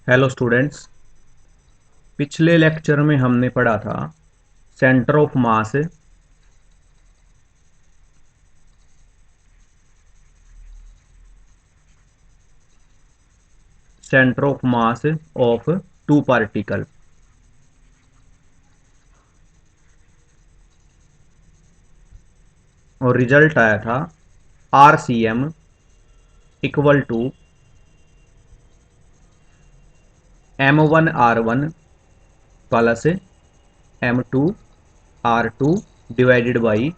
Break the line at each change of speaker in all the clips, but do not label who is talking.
Hello students. पिछले lecture में हमने पढ़ा था centre of mass of two particle. और रिजल्ट आया था RCM equal to M1R1 plus M2R2 divided by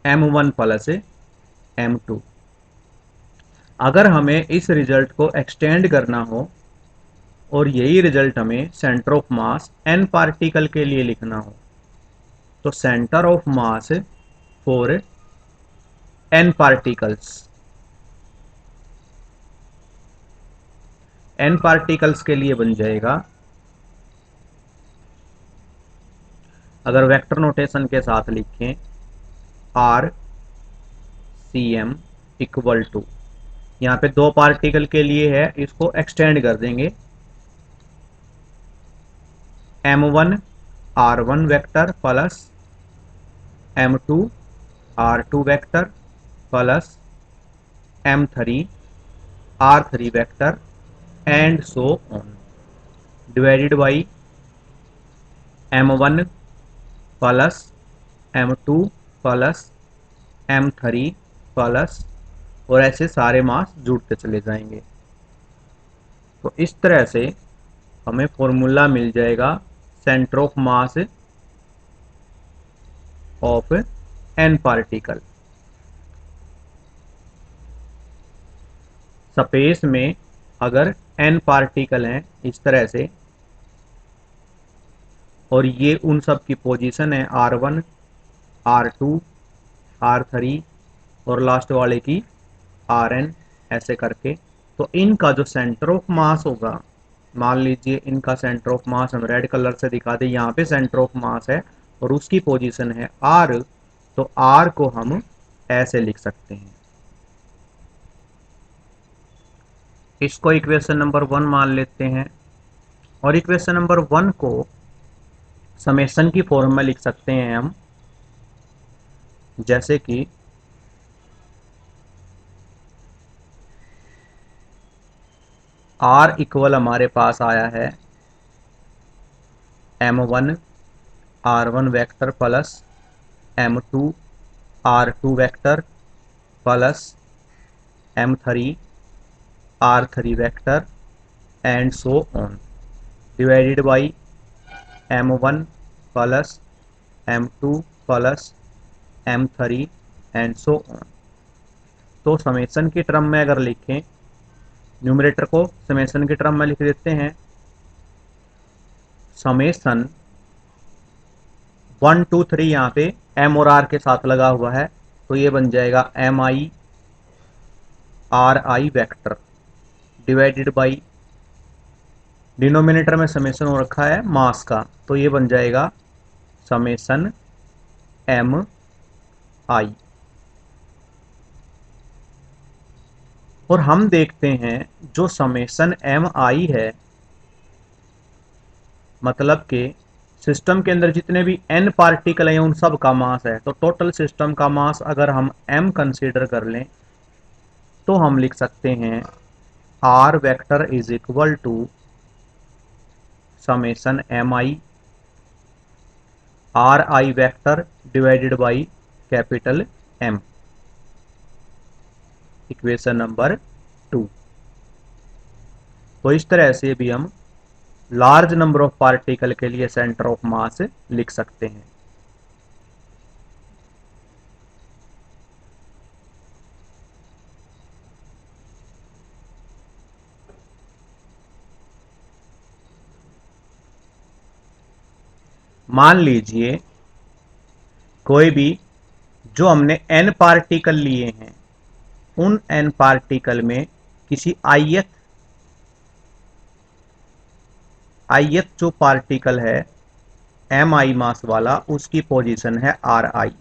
M1 plus M2। अगर हमें इस रिजल्ट को एक्सटेंड करना हो और यही रिजल्ट हमें centre of mass n particle के लिए लिखना हो तो centre of mass for n particles के लिए बन जाएगा। अगर वेक्टर नोटेशन के साथ लिखें R C M equal to, यहाँ पे दो पार्टिकल के लिए है, इसको एक्सटेंड कर देंगे M1R1 vector plus M2R2 vector plus M3R3 vector and so on divided by M1 plus M2 plus M3 plus, और ऐसे सारे मास जुड़ते चले जाएंगे। तो इस तरह से हमें फॉर्मूला मिल जाएगा centre of mass of n particle. Space में अगर n पार्टिकल हैं इस तरह से, और ये उन सब की पोजीशन है R1 R2 R3 और लास्ट वाले की Rn, ऐसे करके, तो इनका जो सेंटर ऑफ मास होगा, मान लीजिए इनका सेंटर ऑफ मास हम रेड कलर से दिखा दें, यहाँ पे सेंटर ऑफ मास है और उसकी पोजीशन है R, तो R को हम ऐसे लिख सकते हैं। इसको इक्वेशन नंबर 1 मान लेते हैं और इक्वेशन नंबर 1 को समेशन की फॉर्म में लिख सकते हैं हम, जैसे कि R इक्वल हमारे पास आया है M1R1 vector plus M2R2 vector plus M3R3 vector and so on divided by M1 plus M2 plus M3 and so on. तो समेशन की टर्म में अगर लिखें, न्यूमरेटर को समेशन की टर्म में लिख देते हैं, समेशन 1 2 3, यहाँ पे M और R के साथ लगा हुआ है, तो ये बन जाएगा MI vector divided by, denominator में समेशन हो रखा है मास का, तो ये बन जाएगा समेशन MI। और हम देखते हैं जो समेशन MI है, मतलब कि सिस्टम के अंदर जितने भी n पार्टिकल हैं उन सब का मास है, तो टोटल सिस्टम का मास अगर हम m कंसीडर कर लें तो हम लिख सकते हैं R vector is equal to summation MI RI vector divided by capital M। Equation number 2। तो इस तरह से भी हम लार्ज नंबर ऑफ पार्टिकल के लिए सेंटर ऑफ मास लिख सकते हैं। मान लीजिए कोई भी, जो हमने n पार्टिकल लिए हैं, उन n पार्टिकल में किसी ith जो पार्टिकल है mi मास वाला, उसकी पोजीशन है Ri,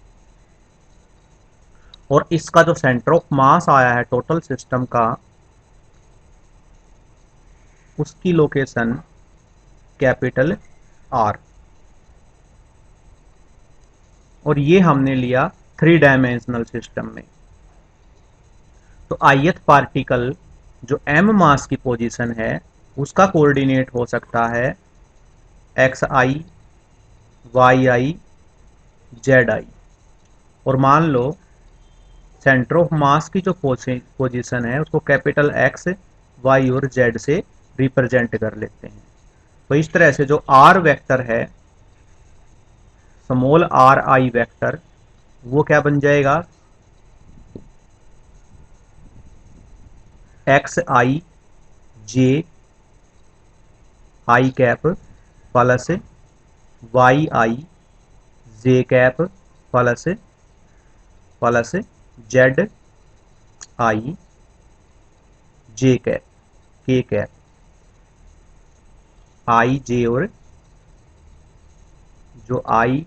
और इसका जो सेंटर ऑफ मास आया है टोटल सिस्टम का उसकी लोकेशन कैपिटल आर। और ये हमने लिया 3 डायमेंशनल सिस्टम में। तो ith पार्टिकल जो m मास की पोजीशन है उसका कोऑर्डिनेट हो सकता है xi, yi, zi। और मान लो सेंटर ऑफ मास की जो पोजीशन है उसको कैपिटल एक्स, वाई और जेड से रिप्रेजेंट कर लेते हैं। तो इस तरह से जो आर वेक्टर है, स्मॉल आर आई वेक्टर, वो क्या बन जाएगा, x i j i cap plus y i j cap plus plus z i j cap k cap. I j और जो आई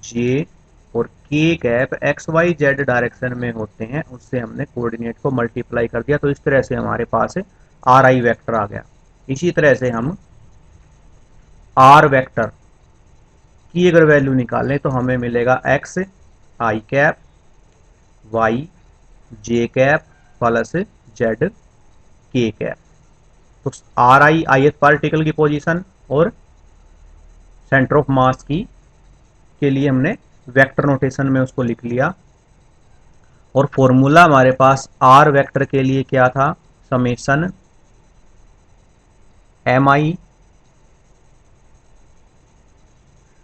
जे और k cap x y z direction में होते हैं उससे हमने कोऑर्डिनेट को मल्टीप्लाई कर दिया। तो इस तरह से हमारे पास आर आई वेक्टर आ गया। इसी तरह से हम आर वेक्टर की अगर वैल्यू निकालें तो हमें मिलेगा x i cap Y j cap plus z k cap. तो आर आई ith पार्टिकल की पोजीशन और सेंटर ऑफ मास की के लिए हमने वेक्टर नोटेशन में उसको लिख लिया। और फॉर्मूला हमारे पास आर वेक्टर के लिए क्या था, summation M I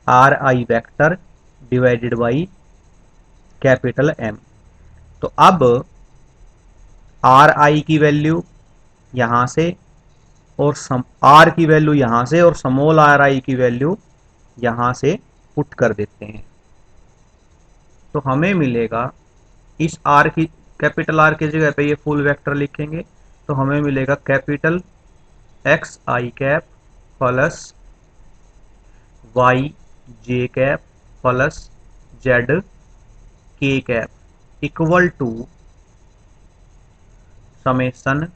R I vector divided by capital M. तो अब आर आई की वैल्यू यहां से और आर की वैल्यू यहां से और स्मॉल आर आई की वैल्यू यहां से पुट कर देते हैं। तो हमें मिलेगा इस आर की, कैपिटल आर की जगह पे ये फुल वेक्टर लिखेंगे तो हमें मिलेगा capital x i cap plus y j cap plus z k cap equal to summation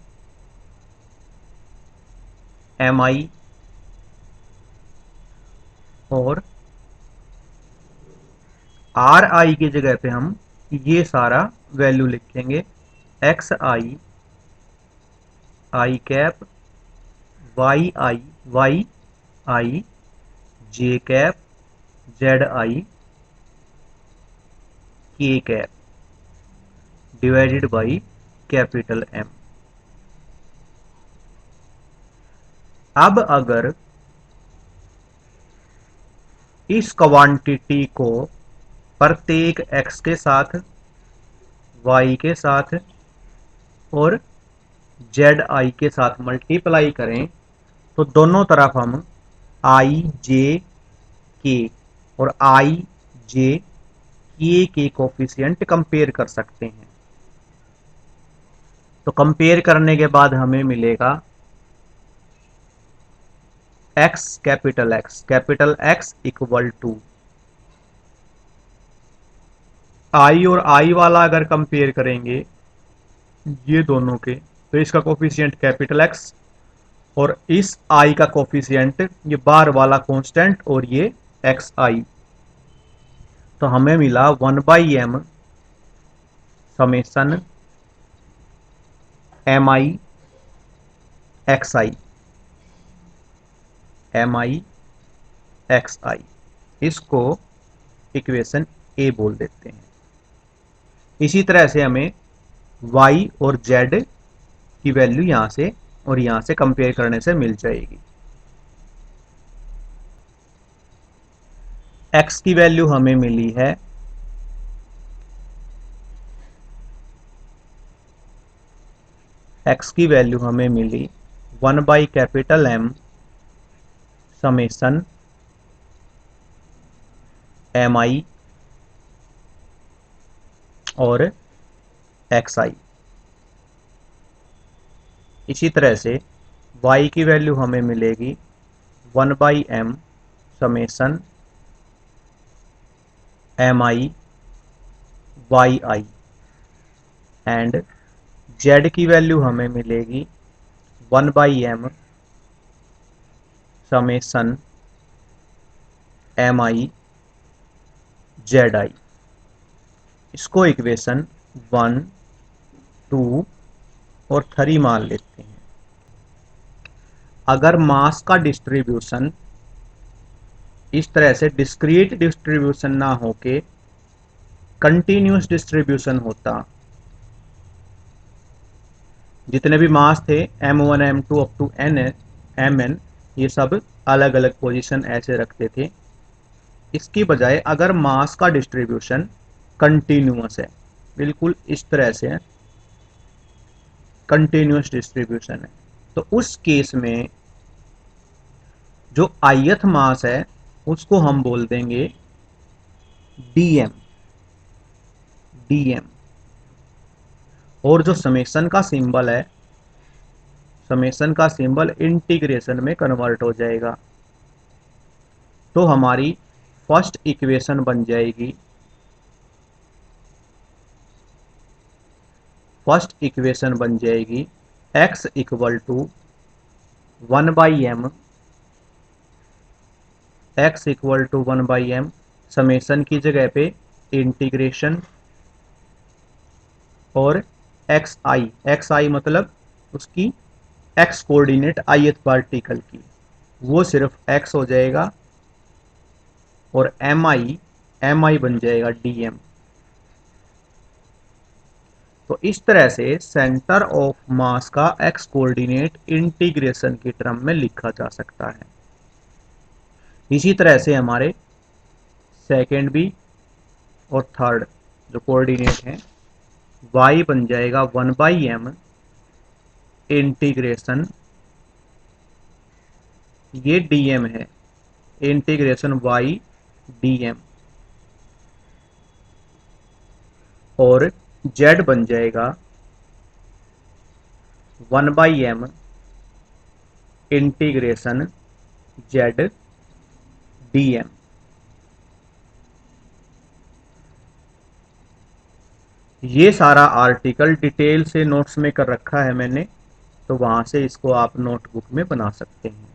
M i और आर आई की जगह पे हम ये सारा वैल्यू लिखेंगे x i i cap y i j cap z i k cap divided by capital M. अब अगर इस क्वांटिटी को प्रत्येक x के साथ, y के साथ और zi के साथ मल्टीप्लाई करें तो दोनों तरफ हम i j k और i j k के कोफिशिएंट कंपेयर कर सकते हैं। तो कंपेयर करने के बाद हमें मिलेगा कैपिटल एक्स इक्वल टू आई और आई वाला अगर कंपेयर करेंगे ये दोनों के तो इसका कोफिशिएंट कैपिटल एक्स और इस आई का कोफिशिएंट ये बार वाला कांस्टेंट और ये एक्स आई। तो हमें मिला 1/m समेशन एम आई एक्स आई, एम आई एक्स आई। इसको इक्वेशन ए बोल देते हैं। इसी तरह से हमें y और z की वैल्यू यहां से और यहां से कंपेयर करने से मिल जाएगी। x की वैल्यू हमें मिली है x की वैल्यू हमें मिली 1/M समेशन एम आई और एक्स आई। इसी तरह से y की वैल्यू हमें मिलेगी 1/M summation M I Y I and z की वैल्यू हमें मिलेगी 1/m समेसन mi zi। इसको इक्वेशन 1, 2 और 3 मान लेते हैं। अगर मास का डिस्ट्रीब्यूशन इस तरह से डिस्क्रीट डिस्ट्रीब्यूशन ना होके कंटिन्यूस डिस्ट्रीब्यूशन होता, जितने भी मास थे m1 m2 up to mn, ये सब अलग अलग पोजीशन ऐसे रखते थे। इसकी बजाय अगर मास का डिस्ट्रीब्यूशन कंटिन्यूस है, बिल्कुल इस तरह से है, कंटिन्यूस डिस्ट्रीब्यूशन है, तो उस केस में जो ith मास है उसको हम बोल देंगे dm। dm और जो समेशन का सिंबल है, समेशन का सिंबल इंटीग्रेशन में कन्वर्ट हो जाएगा। तो हमारी फर्स्ट इक्वेशन बन जाएगी, x equal to 1/m, x equal to 1/m summation की जगह पे इंटीग्रेशन और xi मतलब उसकी x कोऑर्डिनेट ith पार्टिकल की, वो सिर्फ x हो जाएगा और mi बन जाएगा dm। तो इस तरह से सेंटर ऑफ मास का x कोऑर्डिनेट इंटीग्रेशन की टर्म में लिखा जा सकता है। इसी तरह से हमारे सेकेंड भी और थर्ड जो कोऑर्डिनेट है, y बन जाएगा 1/m इंटीग्रेशन, ये dm है, इंटीग्रेशन y dm, और z बन जाएगा 1/m इंटीग्रेशन z dm। ये सारा आर्टिकल डिटेल से नोट्स में कर रखा है मैंने, तो वहां से इसको आप नोटबुक में बना सकते हैं।